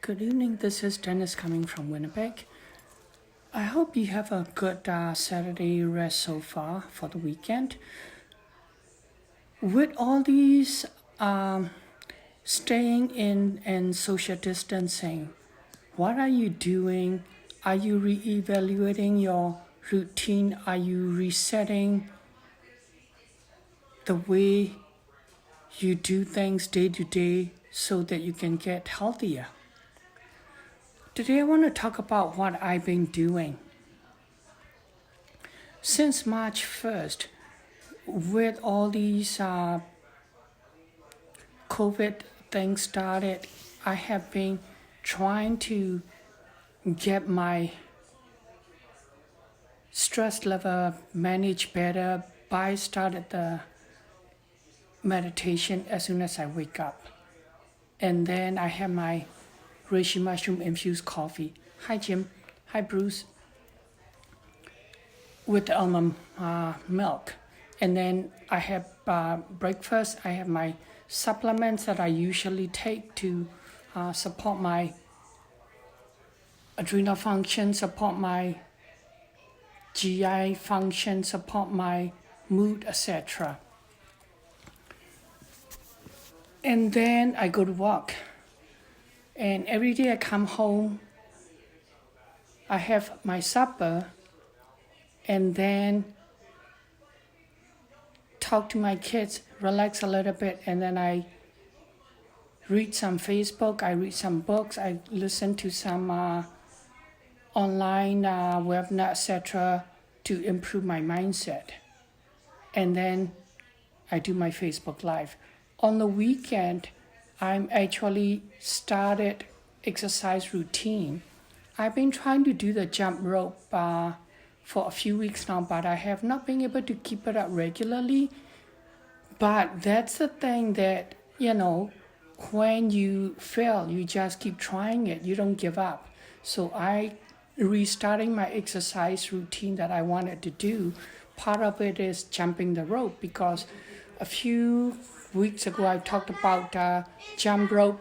Good evening. This is Dennis coming from Winnipeg. I hope you have a good Saturday rest so far for the weekend. With all these staying in and social distancing, what are you doing? Are you re-evaluating your routine? Are you resetting the way you do things day to day so that you can get healthier? Today I want to talk about what I've been doing. Since March 1st, with all these COVID things started, I have been trying to get my stress level managed better by started the meditation as soon as I wake up. And then I have my reishi mushroom infused coffee. Hi Jim. Hi Bruce. With the almond milk. And then I have breakfast. I have my supplements that I usually take to support my adrenal function, support my GI function, support my mood, etc. And then I go to work. And every day I come home, I have my supper, and then talk to my kids, relax a little bit, and then I read some Facebook, I read some books, I listen to some online webinar, etc. to improve my mindset. And then I do my Facebook Live. On the weekend, I'm actually started exercise routine. I've been trying to do the jump rope for a few weeks now, but I have not been able to keep it up regularly. But that's the thing that, when you fail, you just keep trying it. You don't give up. So I restarting my exercise routine that I wanted to do. Part of it is jumping the rope because a few weeks ago I talked about jump rope.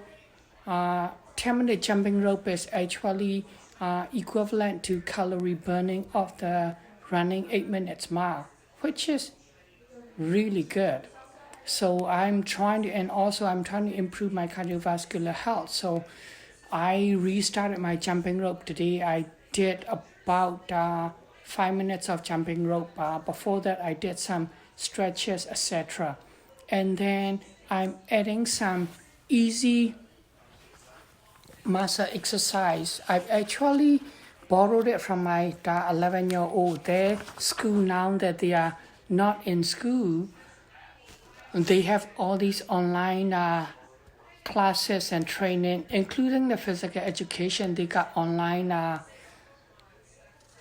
10-minute jumping rope is actually equivalent to calorie burning of the running 8 minutes mile, which is really good. So I'm trying to improve my cardiovascular health. So I restarted my jumping rope today. I did about 5 minutes of jumping rope. Before that, I did some stretches, etc. And then I'm adding some easy muscle exercise. I've actually borrowed it from my 11-year-old. Their school, now that they are not in school, they have all these online classes and training, including the physical education. They got online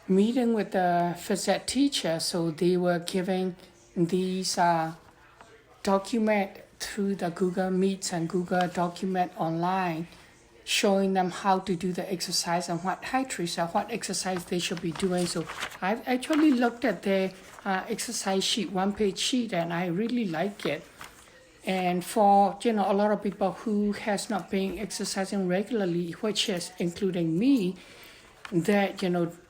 meeting with the phys ed teacher, so they were giving these document through the Google Meets and Google Document online, showing them how to do the exercise and what exercise they should be doing. So I've actually looked at their exercise sheet, one-page sheet, and I really like it. And for a lot of people who has not been exercising regularly, which is including me, that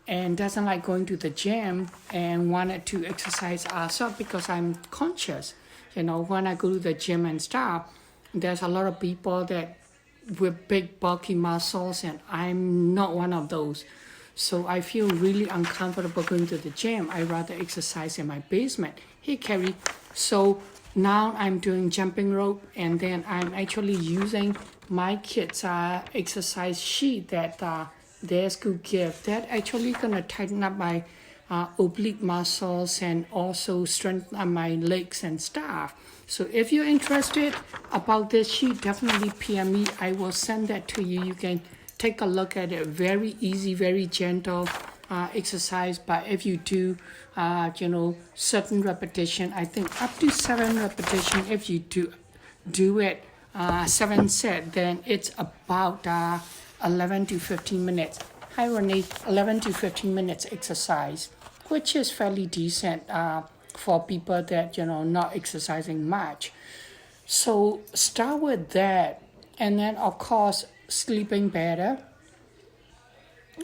and doesn't like going to the gym and wanted to exercise ourselves, because I'm conscious, when I go to the gym and stuff, there's a lot of people that with big bulky muscles, and I'm not one of those. So I feel really uncomfortable going to the gym. I rather exercise in my basement. Hey Carrie. So now I'm doing jumping rope, and then I'm actually using my kids' exercise sheet that their school give. That actually gonna tighten up my oblique muscles and also strengthen my legs and stuff. So if you're interested about this sheet, definitely PM me. I will send that to you. You can take a look at it. Very easy, very gentle exercise. But if you do, certain repetition, I think up to 7 repetition. If you do it 7 set, then it's about 11 to 15 minutes. Hi Renee, 11 to 15 minutes exercise, which is fairly decent for people that not exercising much. So start with that, and then of course sleeping better.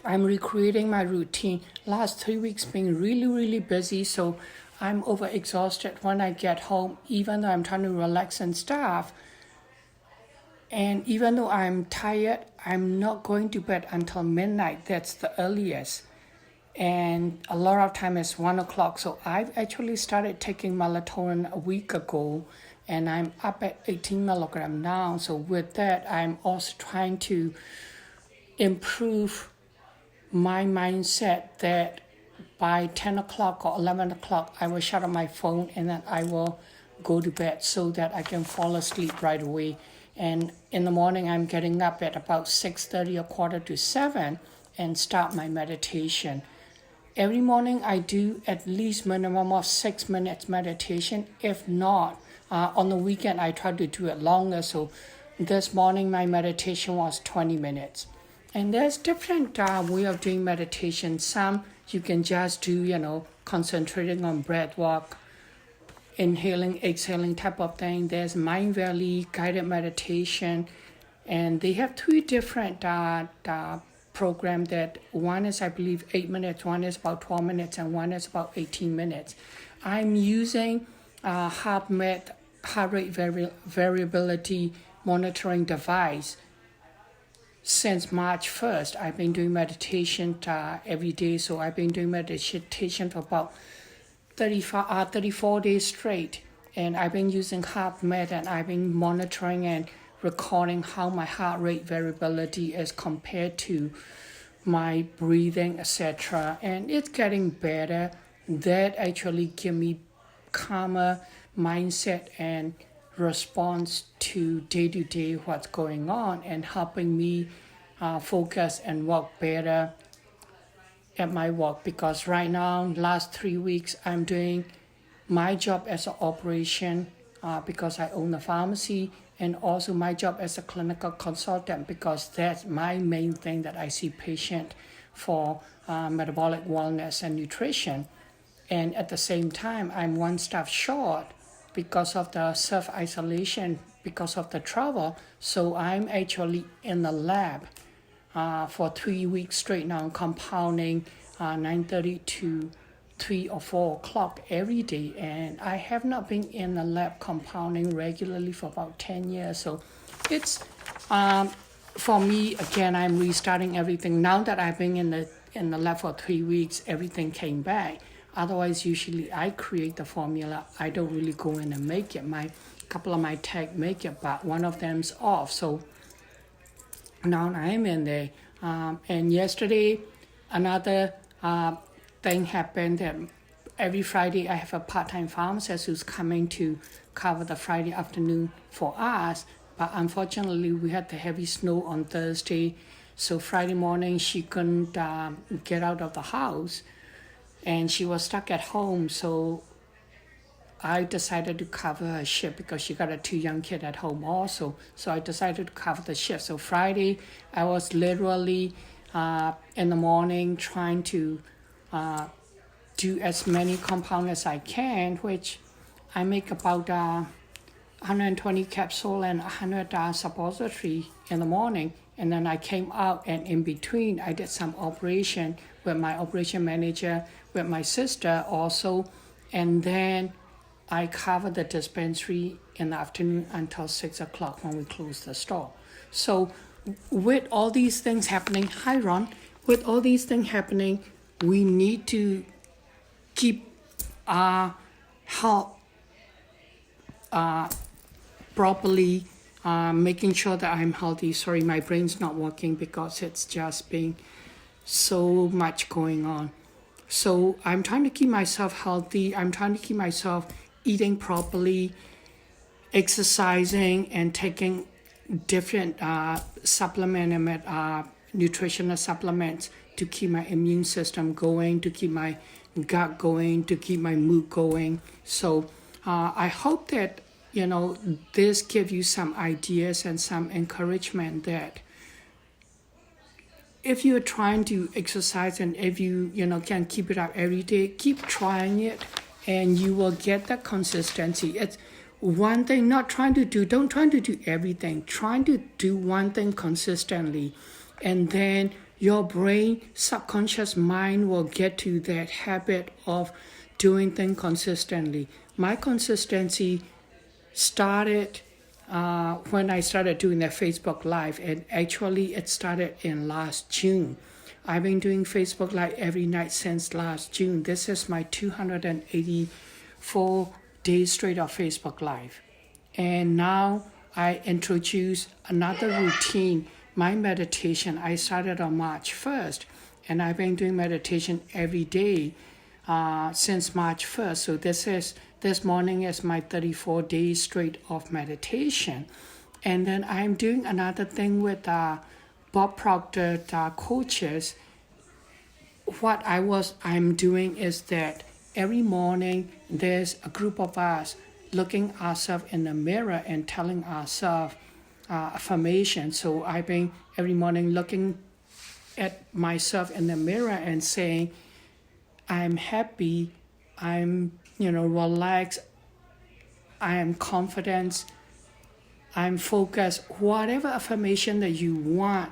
I'm recreating my routine. Last 3 weeks been really busy, so I'm overexhausted when I get home, even though I'm trying to relax and stuff. And even though I'm tired, I'm not going to bed until midnight. That's the earliest. And a lot of time is 1 o'clock. So I've actually started taking melatonin a week ago, and I'm up at 18 milligram now. So with that, I'm also trying to improve my mindset that by 10 o'clock or 11 o'clock, I will shut off my phone and then I will go to bed so that I can fall asleep right away. And in the morning, I'm getting up at about 6:30 or 6:45 and start my meditation. Every morning, I do at least minimum of 6 minutes meditation. If not, on the weekend, I try to do it longer. So this morning, my meditation was 20 minutes. And there's different way of doing meditation. Some you can just do, concentrating on breath work, inhaling, exhaling type of thing. There's Mind Valley guided meditation, and they have 3 different programs. That one is, I believe, 8 minutes, one is about 12 minutes, and one is about 18 minutes. I'm using heart rate variability monitoring device. Since March 1st, I've been doing meditation every day. So I've been doing meditation for about 34 days straight. And I've been using HeartMed, and I've been monitoring and recording how my heart rate variability is compared to my breathing, etc. And it's getting better. That actually give me calmer mindset and response to day what's going on, and helping me focus and work better at my work. Because right now, last 3 weeks, I'm doing my job as an operation because I own a pharmacy, and also my job as a clinical consultant, because that's my main thing, that I see patient for metabolic wellness and nutrition. And at the same time, I'm one staff short because of the self-isolation, because of the travel. So I'm actually in the lab for 3 weeks straight now, compounding 9:30 to 3 or 4 o'clock every day. And I have not been in the lab compounding regularly for about 10 years. So it's, for me, again, I'm restarting everything. Now that I've been in the lab for 3 weeks, everything came back. Otherwise, usually I create the formula. I don't really go in and make it. Couple of my tech make it, but one of them's off. So now I'm in there. And yesterday, another thing happened, that every Friday I have a part-time pharmacist who's coming to cover the Friday afternoon for us. But unfortunately, we had the heavy snow on Thursday. So Friday morning, she couldn't get out of the house, and she was stuck at home. So I decided to cover her shift because she got a 2 young kid at home also. So I decided to cover the shift. So Friday, I was literally in the morning trying to do as many compound as I can, which I make about 120 capsule and 100 suppository in the morning. And then I came out, and in between, I did some operation with my operation manager, with my sister also. And then I covered the dispensary in the afternoon until 6 o'clock when we closed the store. So with all these things happening, hi Ron, with all these things happening, we need to keep our health properly, making sure that I'm healthy. Sorry, my brain's not working because it's just been so much going on. So I'm trying to keep myself healthy. I'm trying to keep myself eating properly, exercising, and taking different nutritional supplements to keep my immune system going, to keep my gut going, to keep my mood going. So I hope that this gives you some ideas and some encouragement that if you're trying to exercise, and if you can keep it up every day, keep trying it, and you will get the consistency. It's one thing, not trying to do, don't try to do everything, trying to do one thing consistently. And then your brain, subconscious mind will get to that habit of doing things consistently. My consistency started when I started doing that Facebook Live, and actually it started in last June. I've been doing Facebook Live every night since last June. This is my 284 days straight of Facebook Live. And now I introduce another routine, my meditation. I started on March 1st, and I've been doing meditation every day since March 1st. So this morning is my 34 days straight of meditation. And then I'm doing another thing with Bob Proctor coaches. What I'm doing is that every morning there's a group of us looking ourselves in the mirror and telling ourselves affirmation. So I've been every morning looking at myself in the mirror and saying, I'm happy, I'm relaxed, I am confident, I'm focused. Whatever affirmation that you want,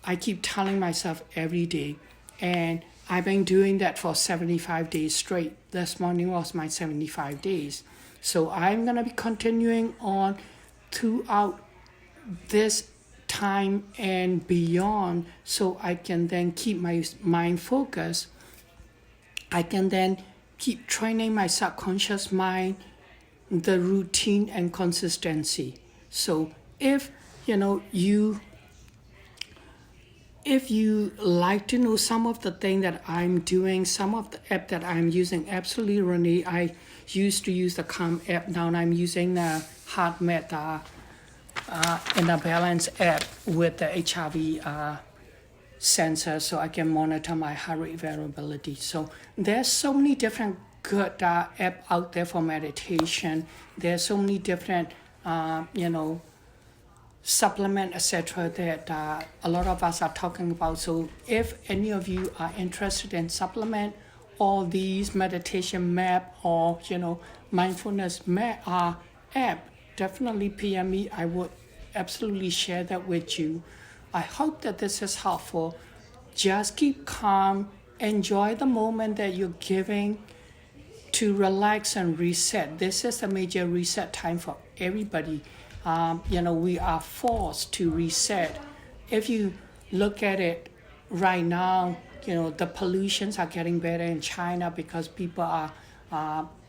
I keep telling myself every day. And I've been doing that for 75 days straight. This morning was my 75 days. So I'm going to be continuing on throughout this time and beyond, so I can then keep my mind focused. I can then keep training my subconscious mind, the routine and consistency. So if you like to know some of the things that I'm doing, some of the app that I'm using, absolutely, Renee, I used to use the Calm app. Now I'm using the HeartMath in the Balance app with the HRV sensor, so I can monitor my heart rate variability. So there's so many different good app out there for meditation. There's so many different supplement, etc., that a lot of us are talking about. So if any of you are interested in supplement all these meditation map or mindfulness map app, definitely PM me. I would absolutely share that with you. I hope that this is helpful. Just keep calm, enjoy the moment that you're giving to relax and reset. This is a major reset time for everybody. We are forced to reset. If you look at it right now, the pollutions are getting better in China because people are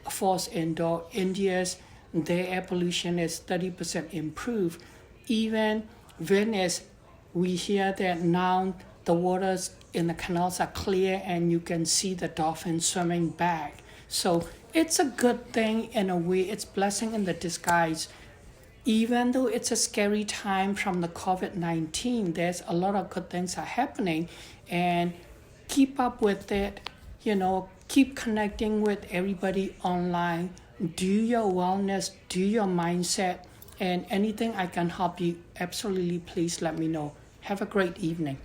forced indoor. India's, their air pollution is 30% improved. Even Venice, we hear that now the waters in the canals are clear and you can see the dolphins swimming back. So it's a good thing in a way. It's blessing in the disguise. Even though it's a scary time from the COVID-19, there's a lot of good things are happening, and keep up with it. Keep connecting with everybody online. Do your wellness, do your mindset, and anything I can help you, absolutely, please let me know. Have a great evening.